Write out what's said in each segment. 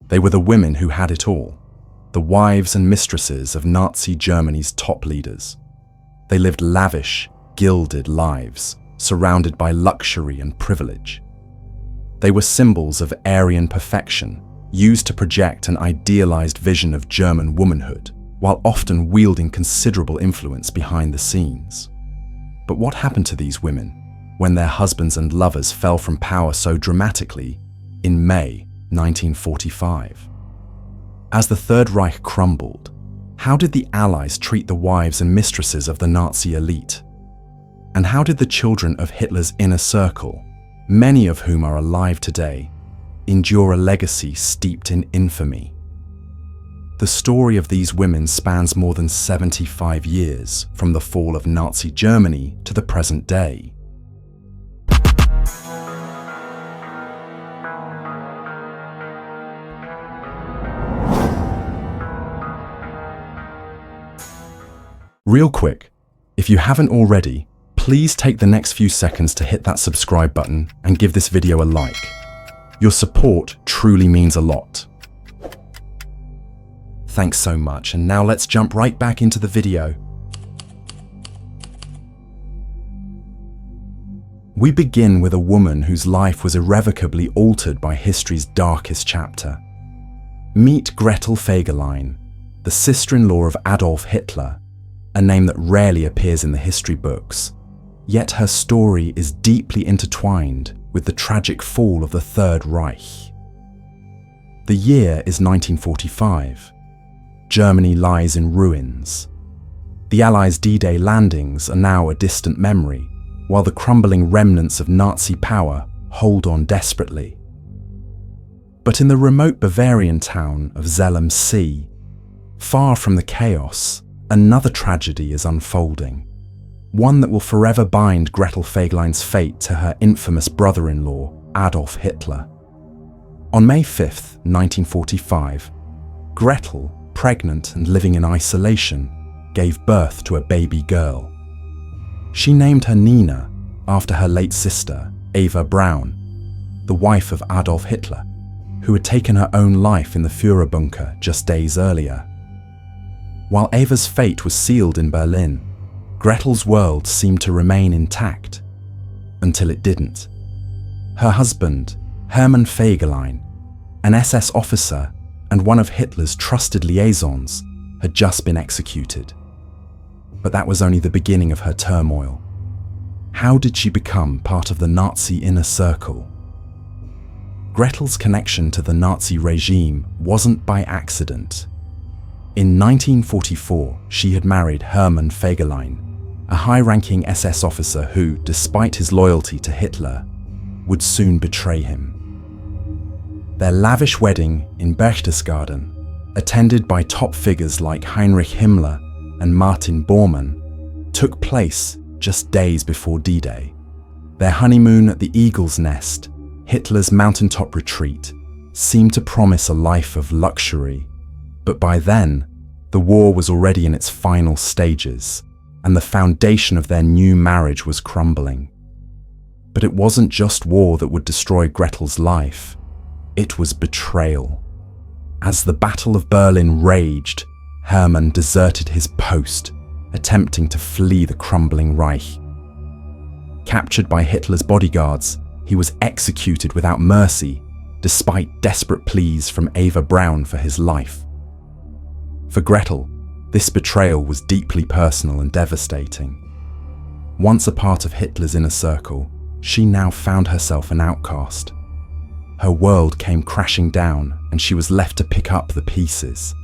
They were the women who had it all, the wives and mistresses of Nazi Germany's top leaders. They lived lavish, gilded lives, surrounded by luxury and privilege. They were symbols of Aryan perfection, used to project an idealized vision of German womanhood, while often wielding considerable influence behind the scenes. But what happened to these women when their husbands and lovers fell from power so dramatically in May 1945? As the Third Reich crumbled, how did the Allies treat the wives and mistresses of the Nazi elite? And how did the children of Hitler's inner circle, many of whom are alive today, endure a legacy steeped in infamy? The story of these women spans more than 75 years, from the fall of Nazi Germany to the present day. Real quick, if you haven't already, please take the next few seconds to hit that subscribe button and give this video a like. Your support truly means a lot. Thanks so much, and now let's jump right back into the video. We begin with a woman whose life was irrevocably altered by history's darkest chapter. Meet Gretel Fegelein, the sister-in-law of Adolf Hitler, a name that rarely appears in the history books, yet her story is deeply intertwined with the tragic fall of the Third Reich. The year is 1945. Germany lies in ruins. The Allies' D-Day landings are now a distant memory, while the crumbling remnants of Nazi power hold on desperately. But in the remote Bavarian town of Zell am See, far from the chaos, another tragedy is unfolding, one that will forever bind Gretel Fegelein's fate to her infamous brother-in-law, Adolf Hitler. On May 5th, 1945, Gretel, pregnant and living in isolation, gave birth to a baby girl. She named her Nina after her late sister, Eva Braun, the wife of Adolf Hitler, who had taken her own life in the Führerbunker just days earlier. While Eva's fate was sealed in Berlin, Gretel's world seemed to remain intact, until it didn't. Her husband, Hermann Fegelein, an SS officer and one of Hitler's trusted liaisons, had just been executed. But that was only the beginning of her turmoil. How did she become part of the Nazi inner circle? Gretel's connection to the Nazi regime wasn't by accident. In 1944, she had married Hermann Fegelein, a high-ranking SS officer who, despite his loyalty to Hitler, would soon betray him. Their lavish wedding in Berchtesgaden, attended by top figures like Heinrich Himmler and Martin Bormann, took place just days before D-Day. Their honeymoon at the Eagle's Nest, Hitler's mountaintop retreat, seemed to promise a life of luxury. But by then, the war was already in its final stages, and the foundation of their new marriage was crumbling. But it wasn't just war that would destroy Gretel's life. It was betrayal. As the Battle of Berlin raged, Hermann deserted his post, attempting to flee the crumbling Reich. Captured by Hitler's bodyguards, he was executed without mercy, despite desperate pleas from Eva Braun for his life. For Gretel, this betrayal was deeply personal and devastating. Once a part of Hitler's inner circle, she now found herself an outcast. Her world came crashing down, and she was left to pick up the pieces.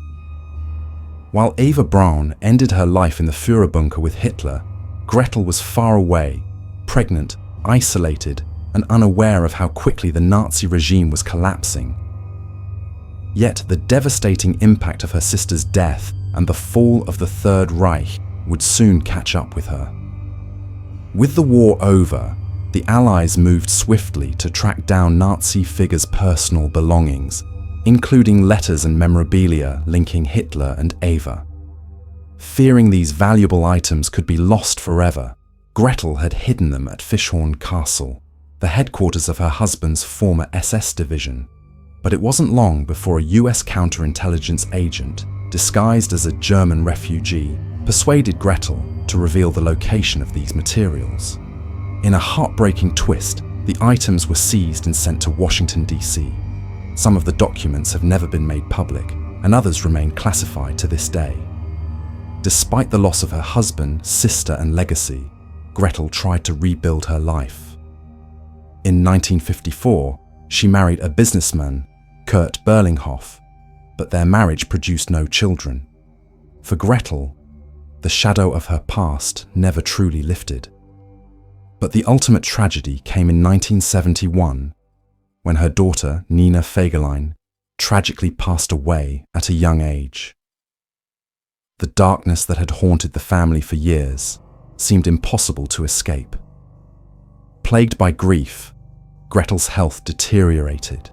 While Eva Braun ended her life in the Führerbunker with Hitler, Gretel was far away, pregnant, isolated, and unaware of how quickly the Nazi regime was collapsing. Yet the devastating impact of her sister's death and the fall of the Third Reich would soon catch up with her. With the war over, the Allies moved swiftly to track down Nazi figures' personal belongings, including letters and memorabilia linking Hitler and Eva. Fearing these valuable items could be lost forever, Gretel had hidden them at Fishhorn Castle, the headquarters of her husband's former SS division. But it wasn't long before a US counterintelligence agent, disguised as a German refugee, persuaded Gretel to reveal the location of these materials. In a heartbreaking twist, the items were seized and sent to Washington, D.C. Some of the documents have never been made public, and others remain classified to this day. Despite the loss of her husband, sister, and legacy, Gretel tried to rebuild her life. In 1954, she married a businessman, Kurt Berlinghoff, but their marriage produced no children. For Gretel, the shadow of her past never truly lifted. But the ultimate tragedy came in 1971, when her daughter, Nina Fegelein, tragically passed away at a young age. The darkness that had haunted the family for years seemed impossible to escape. Plagued by grief, Gretel's health deteriorated.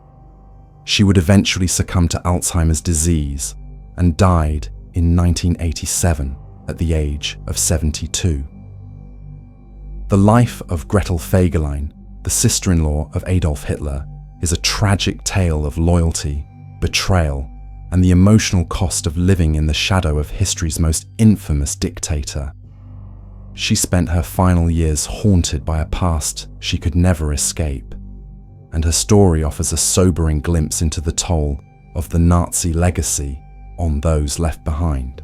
She would eventually succumb to Alzheimer's disease and died in 1987 at the age of 72. The life of Gretel Fegelein, the sister-in-law of Adolf Hitler, is a tragic tale of loyalty, betrayal, and the emotional cost of living in the shadow of history's most infamous dictator. She spent her final years haunted by a past she could never escape, and her story offers a sobering glimpse into the toll of the Nazi legacy on those left behind.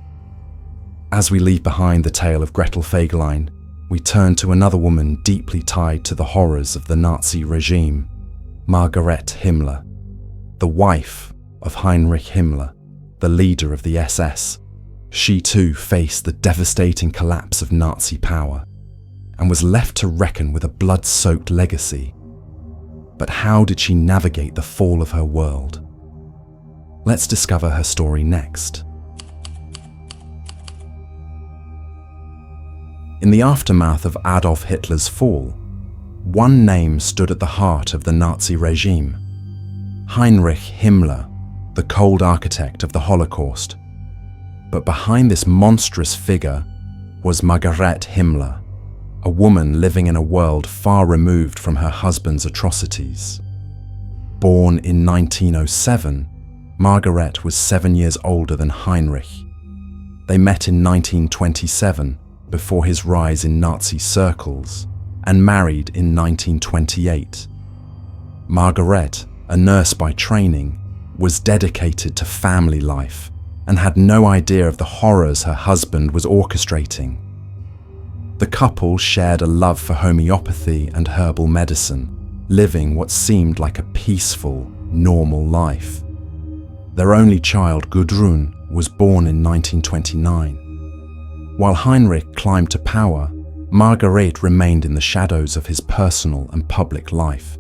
As we leave behind the tale of Gretel Fegelein, we turn to another woman deeply tied to the horrors of the Nazi regime, Margarete Himmler, the wife of Heinrich Himmler, the leader of the SS. She too faced the devastating collapse of Nazi power and was left to reckon with a blood-soaked legacy. But how did she navigate the fall of her world? Let's discover her story next. In the aftermath of Adolf Hitler's fall, one name stood at the heart of the Nazi regime: Heinrich Himmler, the cold architect of the Holocaust. But behind this monstrous figure was Margarete Himmler, a woman living in a world far removed from her husband's atrocities. Born in 1907, Margarete was 7 years older than Heinrich. They met in 1927, before his rise in Nazi circles, and married in 1928. Margarete, a nurse by training, was dedicated to family life and had no idea of the horrors her husband was orchestrating. The couple shared a love for homeopathy and herbal medicine, living what seemed like a peaceful, normal life. Their only child, Gudrun, was born in 1929. While Heinrich climbed to power, Margarete remained in the shadows of his personal and public life.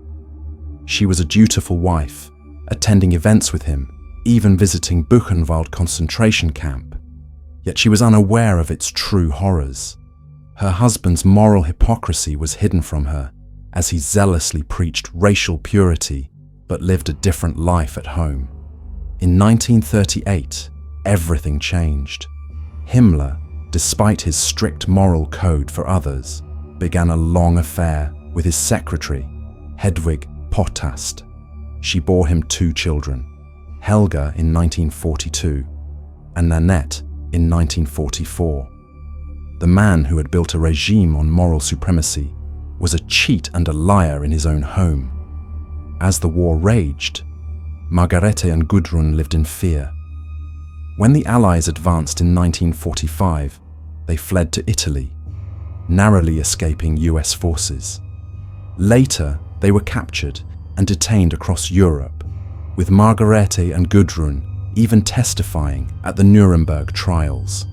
She was a dutiful wife, attending events with him, even visiting Buchenwald concentration camp. Yet she was unaware of its true horrors. Her husband's moral hypocrisy was hidden from her, as he zealously preached racial purity but lived a different life at home. In 1938, everything changed. Himmler, despite his strict moral code for others, began a long affair with his secretary, Hedwig Potast. She bore him 2 children, Helga in 1942 and Nanette in 1944. The man who had built a regime on moral supremacy was a cheat and a liar in his own home. As the war raged, Margarete and Gudrun lived in fear. When the Allies advanced in 1945, they fled to Italy, narrowly escaping US forces. Later, they were captured and detained across Europe, with Margarete and Gudrun even testifying at the Nuremberg trials.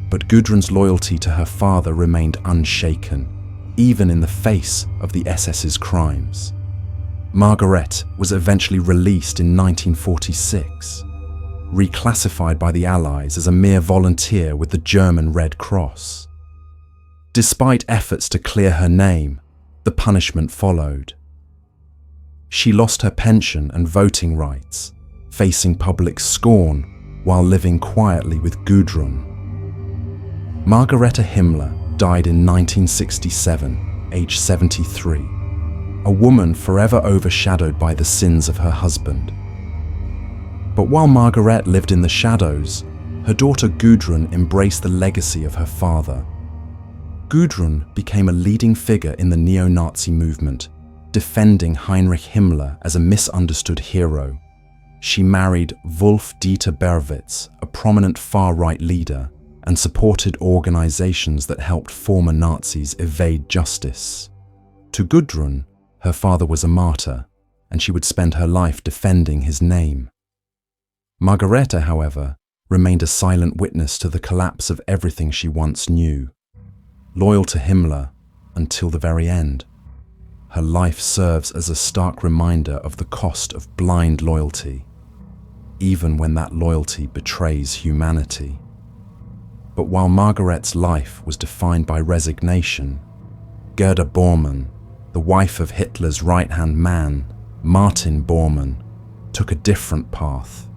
But Gudrun's loyalty to her father remained unshaken, even in the face of the SS's crimes. Margarete was eventually released in 1946, reclassified by the Allies as a mere volunteer with the German Red Cross. Despite efforts to clear her name, the punishment followed. She lost her pension and voting rights, facing public scorn while living quietly with Gudrun. Margarete Himmler died in 1967, aged 73, a woman forever overshadowed by the sins of her husband. But while Margarete lived in the shadows, her daughter Gudrun embraced the legacy of her father. Gudrun became a leading figure in the neo-Nazi movement, defending Heinrich Himmler as a misunderstood hero. She married Wolf-Dieter Berwitz, a prominent far-right leader, and supported organizations that helped former Nazis evade justice. To Gudrun, her father was a martyr, and she would spend her life defending his name. Margarete, however, remained a silent witness to the collapse of everything she once knew. Loyal to Himmler until the very end, her life serves as a stark reminder of the cost of blind loyalty, even when that loyalty betrays humanity. But while Margarete's life was defined by resignation, Gerda Bormann, the wife of Hitler's right-hand man, Martin Bormann, took a different path.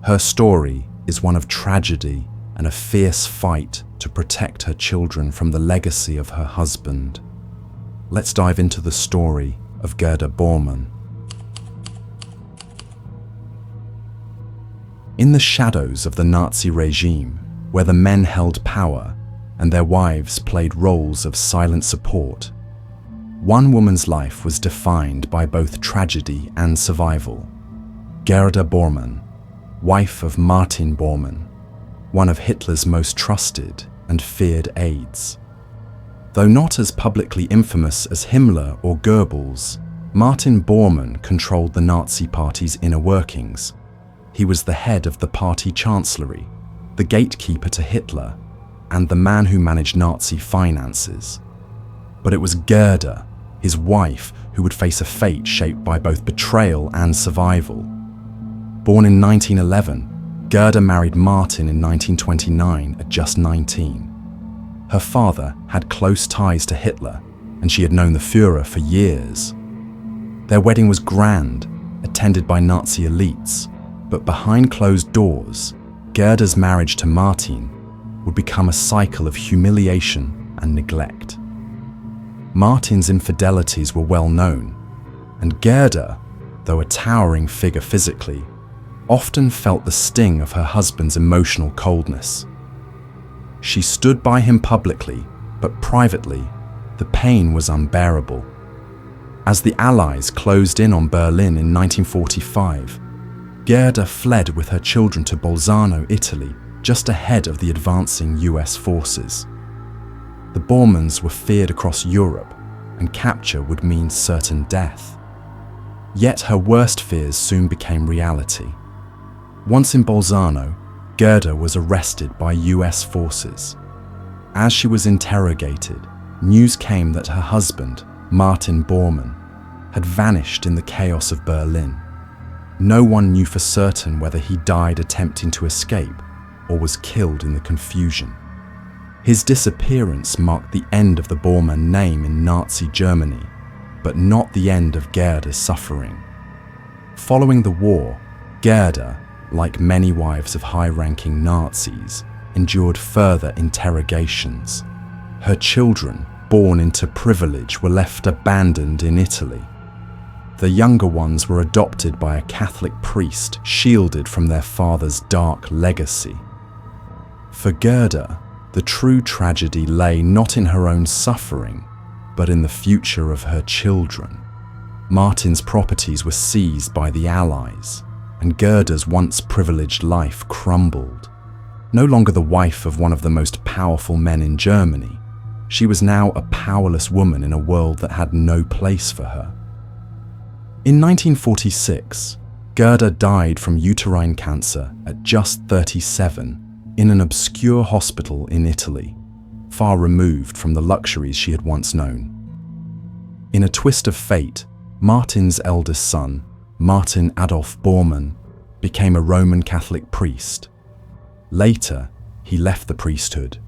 Her story is one of tragedy and a fierce fight to protect her children from the legacy of her husband. Let's dive into the story of Gerda Bormann. In the shadows of the Nazi regime, where the men held power and their wives played roles of silent support, one woman's life was defined by both tragedy and survival. Gerda Bormann, wife of Martin Bormann, one of Hitler's most trusted and feared aides. Though not as publicly infamous as Himmler or Goebbels, Martin Bormann controlled the Nazi Party's inner workings. He was the head of the party chancellery, the gatekeeper to Hitler, and the man who managed Nazi finances. But it was Gerda, his wife, who would face a fate shaped by both betrayal and survival. Born in 1911, Gerda married Martin in 1929 at just 19. Her father had close ties to Hitler, and she had known the Führer for years. Their wedding was grand, attended by Nazi elites, but behind closed doors, Gerda's marriage to Martin would become a cycle of humiliation and neglect. Martin's infidelities were well known, and Gerda, though a towering figure physically, often felt the sting of her husband's emotional coldness. She stood by him publicly, but privately, the pain was unbearable. As the Allies closed in on Berlin in 1945, Gerda fled with her children to Bolzano, Italy, just ahead of the advancing US forces. The Bormanns were feared across Europe, and capture would mean certain death. Yet her worst fears soon became reality. Once in Bolzano, Gerda was arrested by US forces. As she was interrogated, news came that her husband, Martin Bormann, had vanished in the chaos of Berlin. No one knew for certain whether he died attempting to escape or was killed in the confusion. His disappearance marked the end of the Bormann name in Nazi Germany, but not the end of Gerda's suffering. Following the war, Gerda, like many wives of high-ranking Nazis, endured further interrogations. Her children, born into privilege, were left abandoned in Italy. The younger ones were adopted by a Catholic priest, shielded from their father's dark legacy. For Gerda, the true tragedy lay not in her own suffering, but in the future of her children. Martin's properties were seized by the Allies, and Gerda's once privileged life crumbled. No longer the wife of one of the most powerful men in Germany, she was now a powerless woman in a world that had no place for her. In 1946, Gerda died from uterine cancer at just 37 in an obscure hospital in Italy, far removed from the luxuries she had once known. In a twist of fate, Martin's eldest son, Martin Adolf Bormann, became a Roman Catholic priest. Later, he left the priesthood,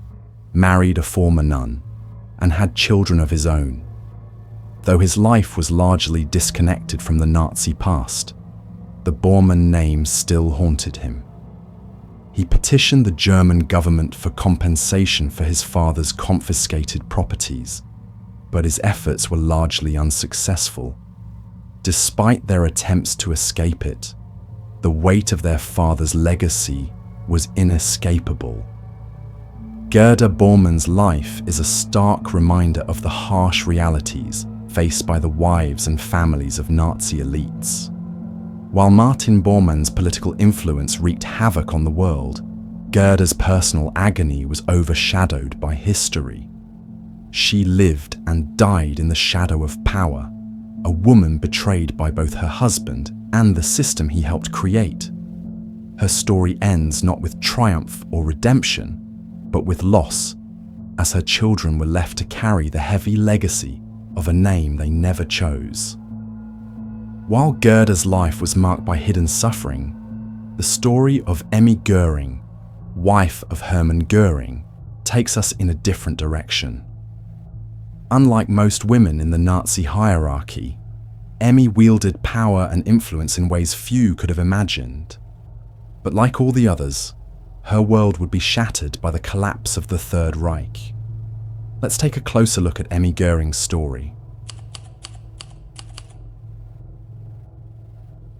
married a former nun, and had children of his own. Though his life was largely disconnected from the Nazi past, the Bormann name still haunted him. He petitioned the German government for compensation for his father's confiscated properties, but his efforts were largely unsuccessful. Despite their attempts to escape it, the weight of their father's legacy was inescapable. Gerda Bormann's life is a stark reminder of the harsh realities faced by the wives and families of Nazi elites. While Martin Bormann's political influence wreaked havoc on the world, Gerda's personal agony was overshadowed by history. She lived and died in the shadow of power, a woman betrayed by both her husband and the system he helped create. Her story ends not with triumph or redemption, but with loss, as her children were left to carry the heavy legacy of a name they never chose. While Gerda's life was marked by hidden suffering, the story of Emmy Göring, wife of Hermann Göring, takes us in a different direction. Unlike most women in the Nazi hierarchy, Emmy wielded power and influence in ways few could have imagined. But like all the others, her world would be shattered by the collapse of the Third Reich. Let's take a closer look at Emmy Göring's story.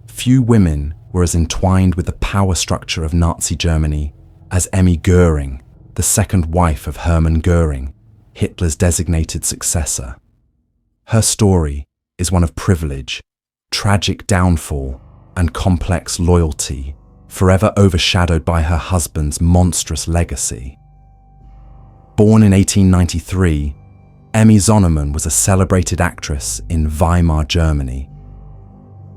Few women were as entwined with the power structure of Nazi Germany as Emmy Göring, the second wife of Hermann Göring, Hitler's designated successor. Her story is one of privilege, tragic downfall, and complex loyalty, forever overshadowed by her husband's monstrous legacy. Born in 1893, Emmy Zonnemann was a celebrated actress in Weimar, Germany.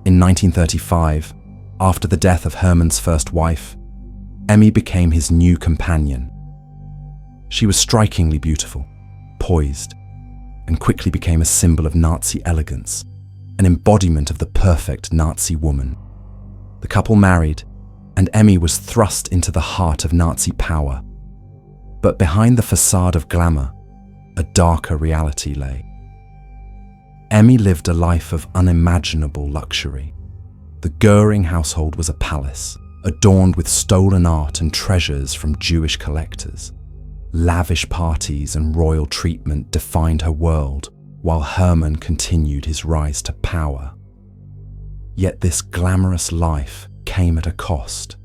In 1935, after the death of Hermann's first wife, Emmy became his new companion. She was strikingly beautiful, poised, and quickly became a symbol of Nazi elegance, an embodiment of the perfect Nazi woman. The couple married, and Emmy was thrust into the heart of Nazi power. But behind the facade of glamour, a darker reality lay. Emmy lived a life of unimaginable luxury. The Göring household was a palace, adorned with stolen art and treasures from Jewish collectors. Lavish parties and royal treatment defined her world, while Hermann continued his rise to power. Yet this glamorous life came at a cost.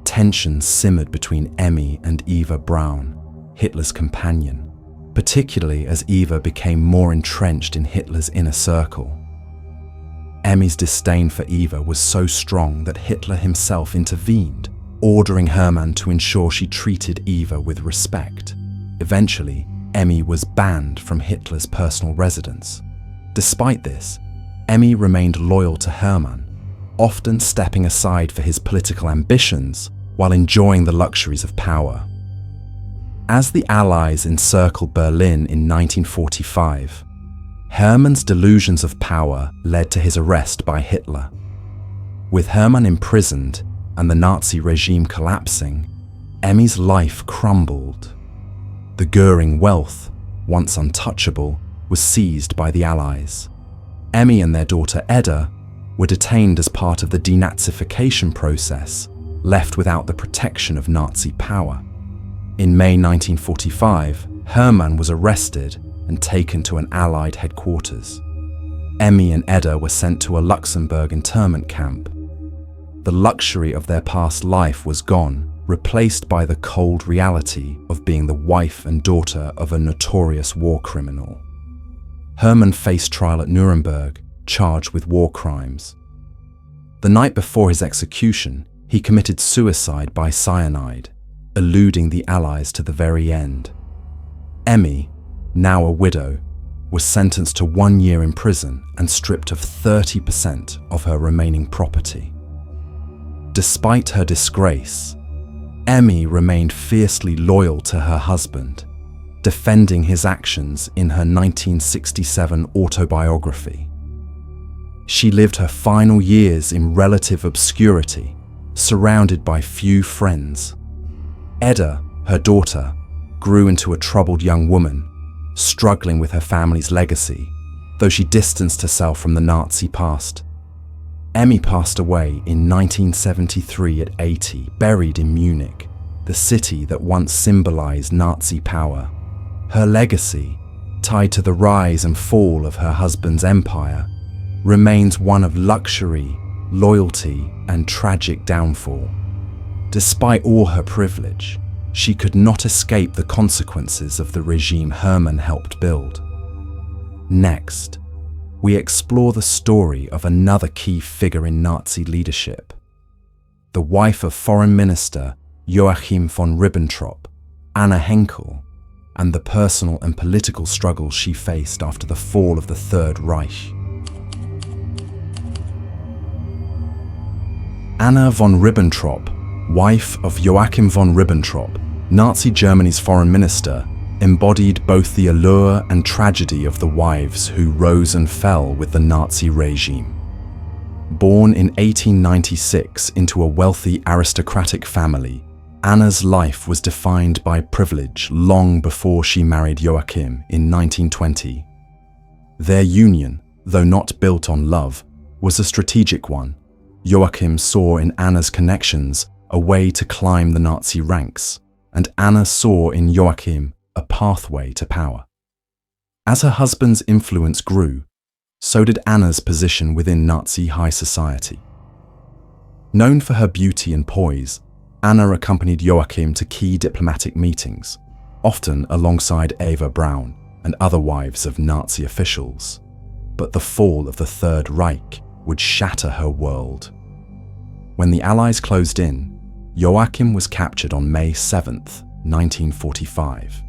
Tensions simmered between Emmy and Eva Braun, Hitler's companion, particularly as Eva became more entrenched in Hitler's inner circle. Emmy's disdain for Eva was so strong that Hitler himself intervened, ordering Hermann to ensure she treated Eva with respect. Eventually, Emmy was banned from Hitler's personal residence. Despite this, Emmy remained loyal to Hermann, often stepping aside for his political ambitions while enjoying the luxuries of power. As the Allies encircled Berlin in 1945, Hermann's delusions of power led to his arrest by Hitler. With Hermann imprisoned and the Nazi regime collapsing, Emmy's life crumbled. The Göring wealth, once untouchable, was seized by the Allies. Emmy and their daughter Edda were detained as part of the denazification process, left without the protection of Nazi power. In May 1945, Hermann was arrested and taken to an Allied headquarters. Emmy and Edda were sent to a Luxembourg internment camp. The luxury of their past life was gone, replaced by the cold reality of being the wife and daughter of a notorious war criminal. Hermann faced trial at Nuremberg, charged with war crimes. The night before his execution, he committed suicide by cyanide, eluding the Allies to the very end. Emmy, now a widow, was sentenced to 1 year in prison and stripped of 30% of her remaining property. Despite her disgrace, Emmy remained fiercely loyal to her husband, defending his actions in her 1967 autobiography. She lived her final years in relative obscurity, surrounded by few friends. Edda, her daughter, grew into a troubled young woman, struggling with her family's legacy, though she distanced herself from the Nazi past. Emmy passed away in 1973 at 80, buried in Munich, the city that once symbolized Nazi power. Her legacy, tied to the rise and fall of her husband's empire, remains one of luxury, loyalty, and tragic downfall. Despite all her privilege, she could not escape the consequences of the regime Hermann helped build. Next, we explore the story of another key figure in Nazi leadership, the wife of Foreign Minister Joachim von Ribbentrop, Anna Henkel, and the personal and political struggles she faced after the fall of the Third Reich. Anna von Ribbentrop, wife of Joachim von Ribbentrop, Nazi Germany's foreign minister, embodied both the allure and tragedy of the wives who rose and fell with the Nazi regime. Born in 1896 into a wealthy aristocratic family, Anna's life was defined by privilege long before she married Joachim in 1920. Their union, though not built on love, was a strategic one. Joachim saw in Anna's connections a way to climb the Nazi ranks, and Anna saw in Joachim a pathway to power. As her husband's influence grew, so did Anna's position within Nazi high society. Known for her beauty and poise, Anna accompanied Joachim to key diplomatic meetings, often alongside Eva Braun and other wives of Nazi officials. But the fall of the Third Reich would shatter her world. When the Allies closed in, Joachim was captured on May 7th, 1945.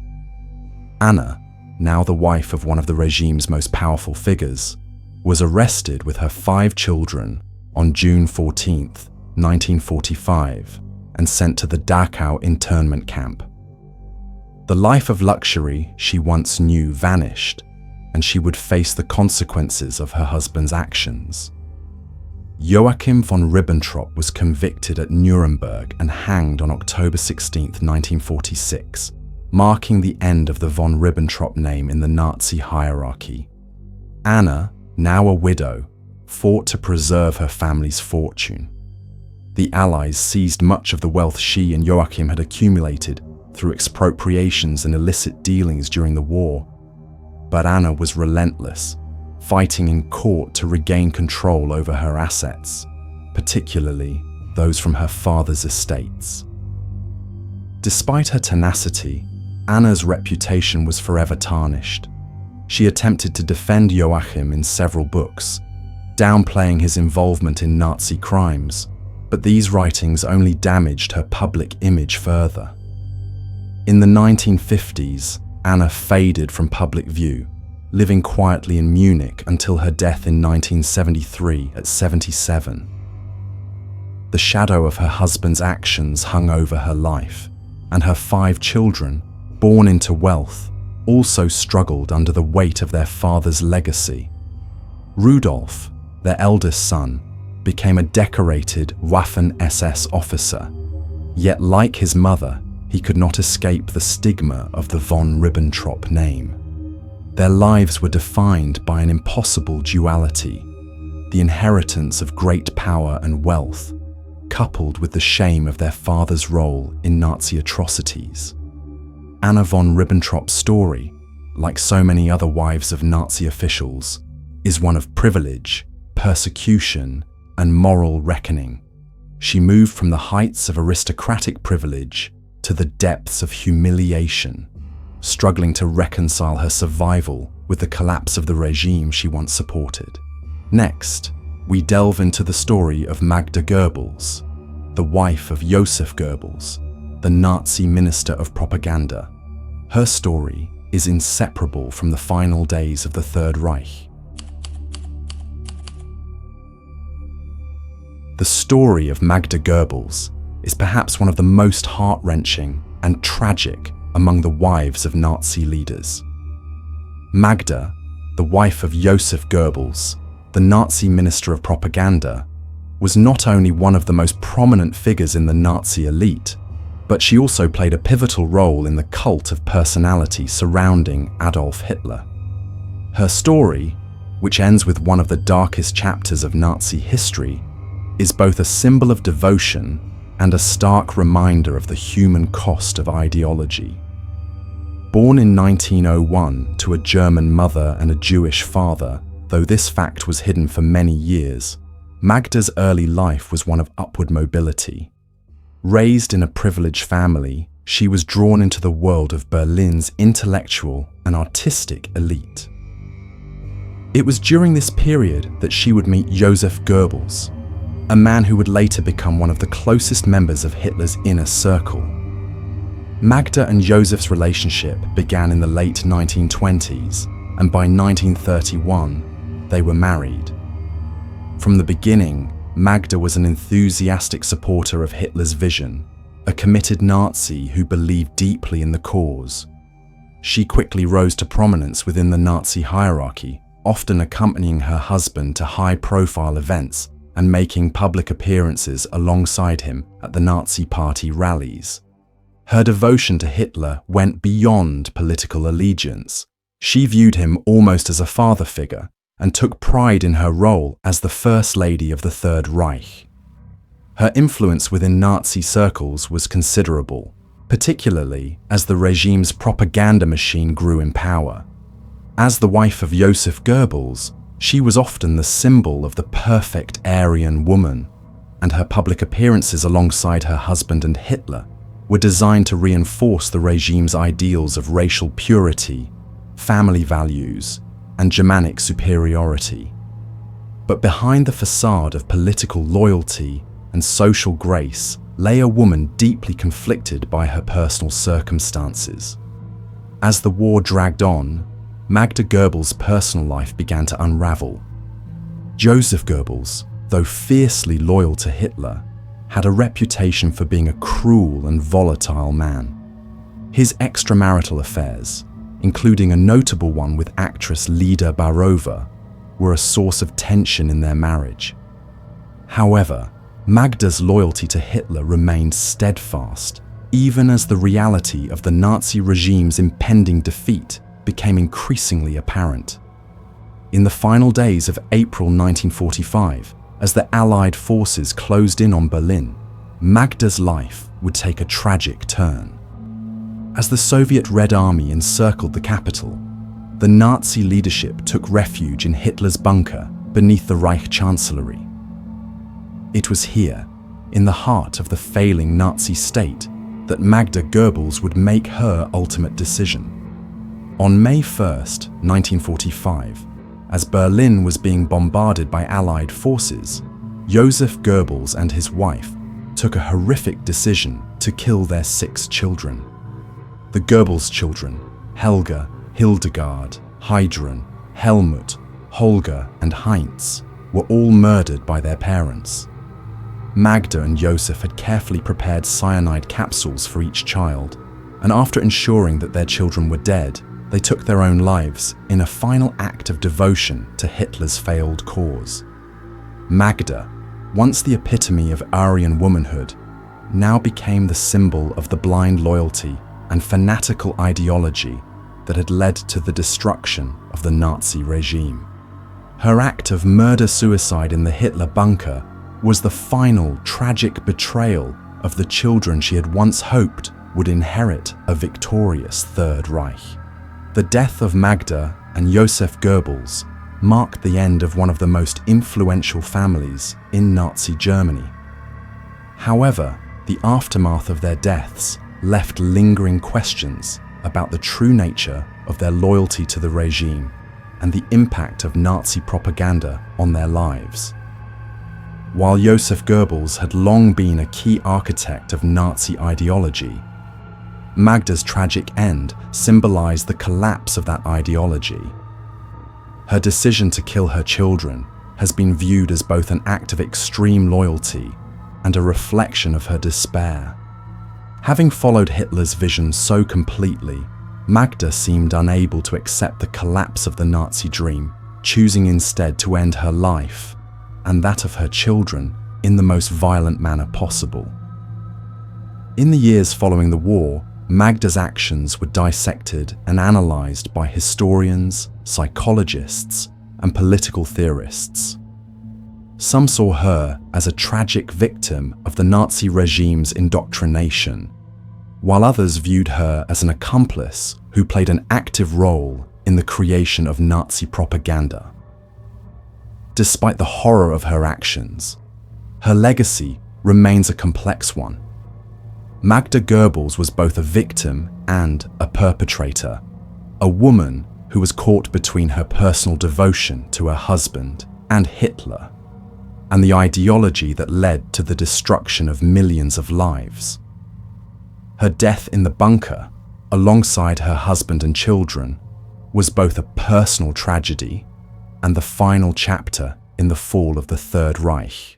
Anna, now the wife of one of the regime's most powerful figures, was arrested with her 5 children on June 14th, 1945, and sent to the Dachau internment camp. The life of luxury she once knew vanished, and she would face the consequences of her husband's actions. Joachim von Ribbentrop was convicted at Nuremberg and hanged on October 16, 1946, marking the end of the von Ribbentrop name in the Nazi hierarchy. Anna, now a widow, fought to preserve her family's fortune. The Allies seized much of the wealth she and Joachim had accumulated through expropriations and illicit dealings during the war. But Anna was relentless, fighting in court to regain control over her assets, particularly those from her father's estates. Despite her tenacity, Anna's reputation was forever tarnished. She attempted to defend Joachim in several books, downplaying his involvement in Nazi crimes, but these writings only damaged her public image further. In the 1950s, Anna faded from public view, living quietly in Munich until her death in 1973 at 77. The shadow of her husband's actions hung over her life, and her 5 children, born into wealth, also struggled under the weight of their father's legacy. Rudolf, their eldest son, became a decorated Waffen-SS officer, yet like his mother, he could not escape the stigma of the von Ribbentrop name. Their lives were defined by an impossible duality, the inheritance of great power and wealth, coupled with the shame of their father's role in Nazi atrocities. Anna von Ribbentrop's story, like so many other wives of Nazi officials, is one of privilege, persecution, and moral reckoning. She moved from the heights of aristocratic privilege to the depths of humiliation, struggling to reconcile her survival with the collapse of the regime she once supported. Next, we delve into the story of Magda Goebbels, the wife of Joseph Goebbels, the Nazi Minister of Propaganda. Her story is inseparable from the final days of the Third Reich. The story of Magda Goebbels is perhaps one of the most heart-wrenching and tragic among the wives of Nazi leaders. Magda, the wife of Joseph Goebbels, the Nazi Minister of Propaganda, was not only one of the most prominent figures in the Nazi elite, but she also played a pivotal role in the cult of personality surrounding Adolf Hitler. Her story, which ends with one of the darkest chapters of Nazi history, is both a symbol of devotion and a stark reminder of the human cost of ideology. Born in 1901 to a German mother and a Jewish father, though this fact was hidden for many years, Magda's early life was one of upward mobility. Raised in a privileged family, she was drawn into the world of Berlin's intellectual and artistic elite. It was during this period that she would meet Joseph Goebbels, a man who would later become one of the closest members of Hitler's inner circle. Magda and Joseph's relationship began in the late 1920s, and by 1931, they were married. From the beginning, Magda was an enthusiastic supporter of Hitler's vision, a committed Nazi who believed deeply in the cause. She quickly rose to prominence within the Nazi hierarchy, often accompanying her husband to high-profile events and making public appearances alongside him at the Nazi Party rallies. Her devotion to Hitler went beyond political allegiance. She viewed him almost as a father figure and took pride in her role as the First Lady of the Third Reich. Her influence within Nazi circles was considerable, particularly as the regime's propaganda machine grew in power. As the wife of Joseph Goebbels, she was often the symbol of the perfect Aryan woman, and her public appearances alongside her husband and Hitler were designed to reinforce the regime's ideals of racial purity, family values, and Germanic superiority. But behind the facade of political loyalty and social grace lay a woman deeply conflicted by her personal circumstances. As the war dragged on, Magda Goebbels' personal life began to unravel. Joseph Goebbels, though fiercely loyal to Hitler, had a reputation for being a cruel and volatile man. His extramarital affairs, including a notable one with actress Lida Barova, were a source of tension in their marriage. However, Magda's loyalty to Hitler remained steadfast, even as the reality of the Nazi regime's impending defeat became increasingly apparent. In the final days of April 1945, as the Allied forces closed in on Berlin, Magda's life would take a tragic turn. As the Soviet Red Army encircled the capital, the Nazi leadership took refuge in Hitler's bunker beneath the Reich Chancellery. It was here, in the heart of the failing Nazi state, that Magda Goebbels would make her ultimate decision. On May 1st, 1945, as Berlin was being bombarded by Allied forces, Joseph Goebbels and his wife took a horrific decision to kill their 6 children. The Goebbels children, Helga, Hildegard, Heidrun, Helmut, Holger, and Heinz, were all murdered by their parents. Magda and Joseph had carefully prepared cyanide capsules for each child, and after ensuring that their children were dead, they took their own lives in a final act of devotion to Hitler's failed cause. Magda, once the epitome of Aryan womanhood, now became the symbol of the blind loyalty and fanatical ideology that had led to the destruction of the Nazi regime. Her act of murder-suicide in the Hitler bunker was the final tragic betrayal of the children she had once hoped would inherit a victorious Third Reich. The death of Magda and Joseph Goebbels marked the end of one of the most influential families in Nazi Germany. However, the aftermath of their deaths left lingering questions about the true nature of their loyalty to the regime and the impact of Nazi propaganda on their lives. While Joseph Goebbels had long been a key architect of Nazi ideology, Magda's tragic end symbolized the collapse of that ideology. Her decision to kill her children has been viewed as both an act of extreme loyalty and a reflection of her despair. Having followed Hitler's vision so completely, Magda seemed unable to accept the collapse of the Nazi dream, choosing instead to end her life, and that of her children, in the most violent manner possible. In the years following the war, Magda's actions were dissected and analyzed by historians, psychologists, and political theorists. Some saw her as a tragic victim of the Nazi regime's indoctrination, while others viewed her as an accomplice who played an active role in the creation of Nazi propaganda. despite the horror of her actions, her legacy remains a complex one. Magda Goebbels was both a victim and a perpetrator, a woman who was caught between her personal devotion to her husband and Hitler, and the ideology that led to the destruction of millions of lives. Her death in the bunker, alongside her husband and children, was both a personal tragedy and the final chapter in the fall of the Third Reich.